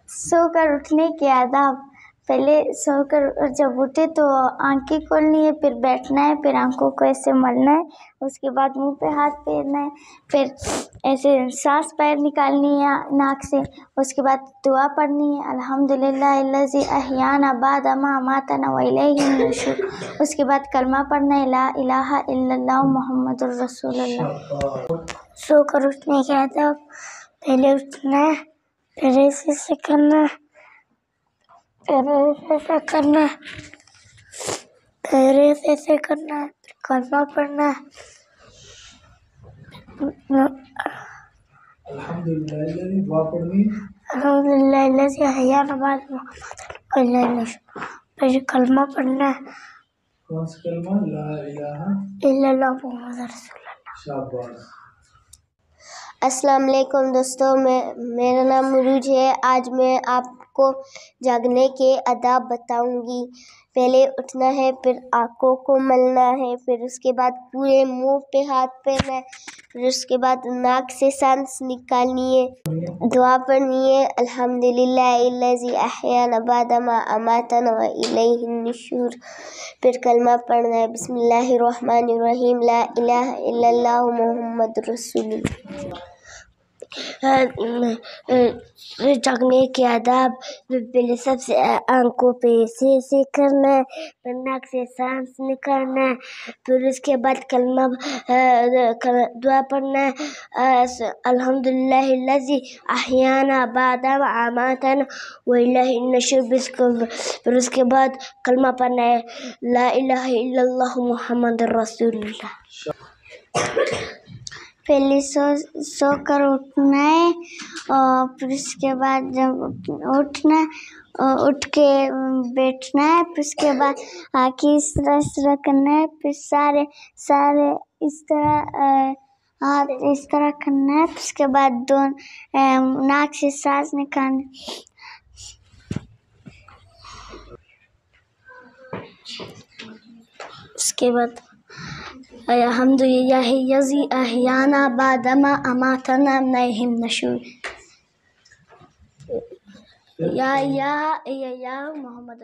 سو کر اٹھنے کے آداب۔ پہلے سو کر جب اٹھے تو آنکھیں کھولنی ہے، پھر بیٹھنا ہے، پھر آنکھوں کو ایسے ملنا ہے، اس کے بعد منہ پہ ہاتھ پھیرنا ہے، پھر ایسے سانس باہر نکالنی ہے ناک سے، اس کے بعد دعا پڑھنی ہے، الحمدللہ الذی احیانا بعد ما اماتنا والیہ النشور۔ اس کے بعد کلمہ پڑھنا ہے، لا الہ الا اللہ محمد الرسول اللہ۔ سو کر اٹھنے کے آداب: پہلے اٹھنا ہے، پھر ایسے کرنا ہے، پھر ایسے کرنا ہے، پھر ایسے کرنا ہے، پھر کلمہ پڑھنا ہے، الحمدللہ الذی احیانا بعد ما اماتنا والیہ النشور، پھر کلمہ پڑھنا ہے، کون سا کلمہ؟ لا الہ الا اللہ محمد رسول اللہ۔ شاباش۔ السلام علیکم دوستوں، میرا نام مروج ہے۔ آج میں آپ کو جاگنے کے آداب بتاؤں گی۔ پہلے اٹھنا ہے، پھر آنکھوں کو ملنا ہے، پھر اس کے بعد پورے منہ پہ ہاتھ پھیرنا ہے، پھر اس کے بعد ناک سے سانس نکالنی ہے، دعا پڑھنی ہے، الحمدللہ الذی احیانا بعد ما اماتنا والیہ النشور، پھر کلمہ پڑھنا ہے، بسم اللہ الرحمن الرحیم، لا الہ الا اللہ محمد رسول اللہ۔ جاگنے کے آداب: پہلے سب سے آنکھوں پہ ایسے کرنا ہے، پھر ناک سے سانس نکالنا ہے، پھر اس کے بعد کلمہ دعا پڑھنا ہے، الحمدللہ الذی احیانا بعد ما اماتنا والیہ النشور، پھر اس کے بعد کلمہ پڑھنا ہے، لا الہ الا اللہ محمد رسول اللہ۔ پہلے سو کر اٹھنا ہے، اور پھر اس کے بعد جب اٹھنا ہے، اٹھ کے بیٹھنا ہے، پھر اس کے بعد آنکھیں اس طرح کرنا ہے، پھر سارے اس طرح ہاتھ اس طرح کرنا ہے، پھر اس کے بعد ناک سے سانس نکالنا، اس کے بعد الحمدللہ الذی احیانا بعد ما اماتنا والیہ النشور، یا محمد